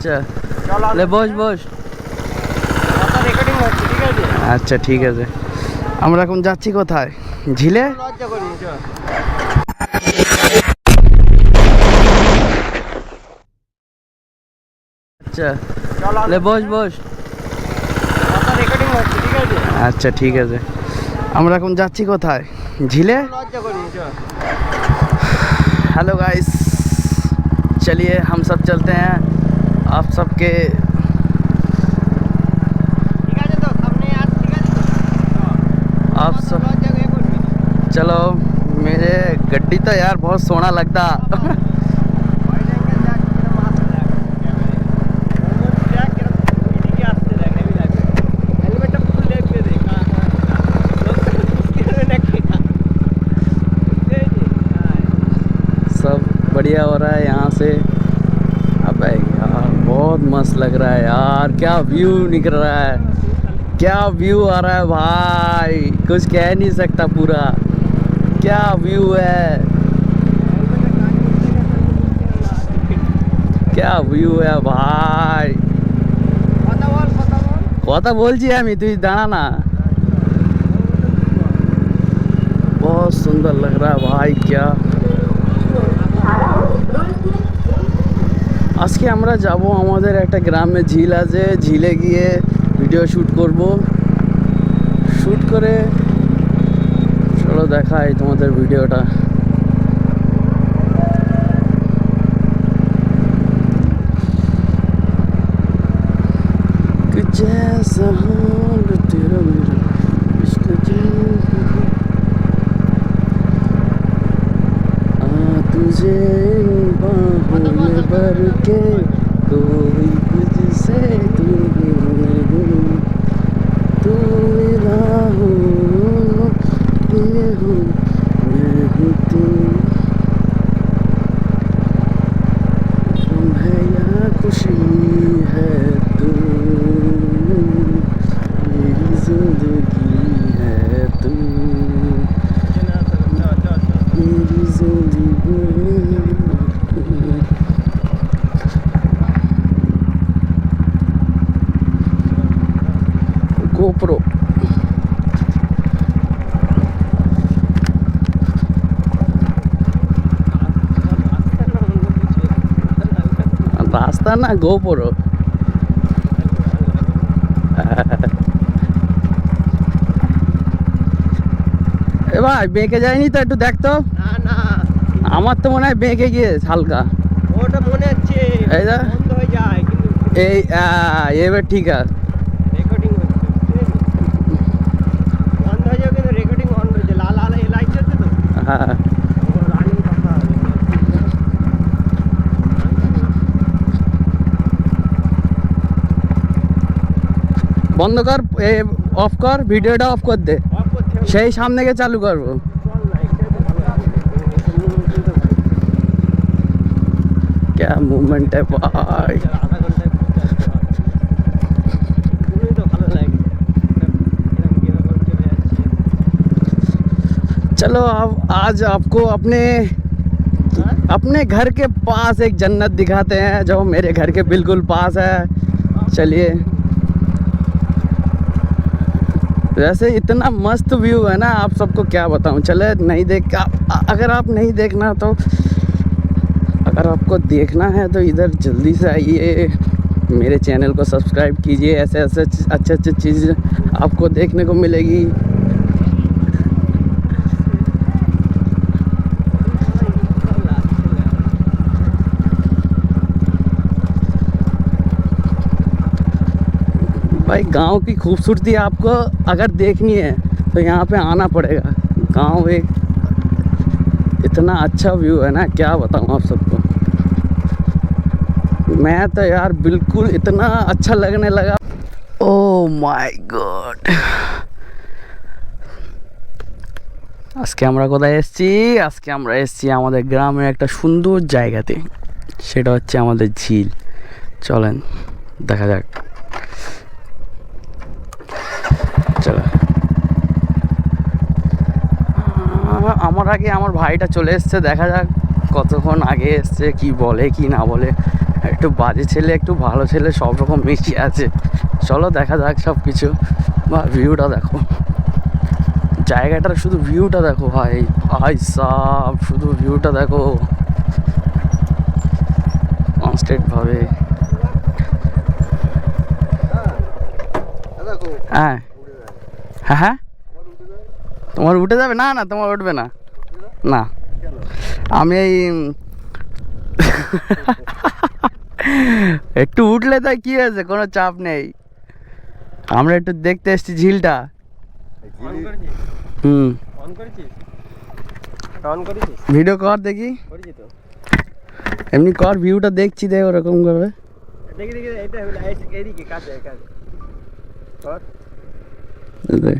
আচ্ছা লে বস বস। अच्छा ठीक है। আমরা এখন যাচ্ছি কোথায়? ঝিলে। अच्छा ले বস বস। अच्छा ठीक है। আমরা এখন যাচ্ছি কোথায়? ঝিলে। हेलो गाइस, चलिए हम सब चलते हैं आप सबके। आप सब चलो। मेरे गड्डी तो यार बहुत सोना लगता। सब बढ़िया हो रहा है यहाँ से। अबे यार बहुत मस्त लग रहा है यार, क्या व्यू निकल रहा है, क्या व्यू आ रहा है भाई, कुछ कह नहीं सकता। पूरा क्या व्यू है, क्या व्यू है भाई। কথা বলছি আমি, তুই দাঁড়া না। बहुत सुंदर लग रहा है भाई। क्या আজকে আমরা যাব আমাদের একটা গ্রামে ঝিল আছে, ঝিলে গিয়ে ভিডিও শ্যুট করব। শ্যুট করে চলো দেখাই তোমাদের ভিডিওটা। जैसा हाल तेरा मेरा इश्क आ तुझे बाहों में भर के कोई तुझसे दूर नहीं, तू मिला हूँ ये हूँ मैं हूँ तू, गम है या खुशी है तू, मेरी जिंदगी है तू, मेरी जिंदगी। GoPro रास्ता ना GoPro। এ ভাই বেঁকে যায়নি তো? একটু দেখ তো। না না, আমার তো মনে হয় বেঁকে গিয়েছে হালকা। ওটা মনে হচ্ছে এই যা বন্ধ হয়ে যায়, কিন্তু এই এবার ঠিক আছে। রেকর্ডিং হচ্ছে, বন্ধ হয়ে যাবে কিন্তু রেকর্ডিং অন হয়েছে। লাল লাল লাইট জ্বলছে তো। হ্যাঁ রানিং কথা হবে। বন্ধ কর, অফ কর, ভিডিওটা অফ কর দে, অফ করতে হবে। সেই সামনে গিয়ে চালু করবো। চল না, একটু ভালো লাগে। क्या मूवमेंट है भाई। আধা ঘন্টায় পৌঁছে আসতে হবে। শুনেই তো ভালো লাগে, এরকম কিরকম চলে যাচ্ছে। चलो अब आज आपको अपने হ্যাঁ? अपने घर के पास एक जन्नत दिखाते हैं जो मेरे घर के बिल्कुल पास है। चलिए, वैसे इतना मस्त व्यू है ना, आप सबको क्या बताऊं। चले नहीं देख, अगर आप नहीं देखना तो, अगर आपको देखना है तो इधर जल्दी से आइए, मेरे चैनल को सब्सक्राइब कीजिए। ऐसे ऐसे अच्छे अच्छे चीज़ आपको देखने को मिलेगी। भाई गांव की खूबसूरती आपको अगर देखनी है तो यहाँ पे आना पड़ेगा। गांव एक इतना अच्छा व्यू है ना, क्या बताऊँ आप सबको। मैं तो यार बिल्कुल इतना अच्छा लगने लगा। Oh my God. আজকে আমরা কোথায় এসেছি? আজকে আমরা এসেছি আমাদের গ্রামের একটা সুন্দর জায়গাতে, সেটা হচ্ছে আমাদের ঝিল। চলেন দেখা যাক। চলো, আমার আগে আমার ভাইটা চলে এসছে, দেখা যাক কতক্ষণ আগে এসছে, কি বলে কি না বলে। একটু বাজে ছেলে একটু ভালো ছেলে সব রকম মিশিয়ে আছে। চলো দেখা যাক সব কিছু। বা ভিউটা দেখো, জায়গাটার শুধু ভিউটা দেখো ভাই, ভাই সাব শুধু ভিউটা দেখো কনস্ট্যান্ট ভাবে। হ্যাঁ হ্যাঁ হ্যাঁ, তোমার উঠে যাবে? না না, তোমার উঠবে না। না আমি এই একটু উঠলে তাই কি হয়েছে, কোনো চাপ নেই। আমরা একটু দেখতে এসেছি ঝিলটা। অন করেছিস? হুম, অন করেছিস? অন করেছিস? ভিডিও কর দেখি, করেছি তো। এমনি কর, ভিউটা দেখছি দেখ ওরকম ভাবে। দেখি দেখি, এটা হলো এদিকে কাছে কাছে কর। দেখ।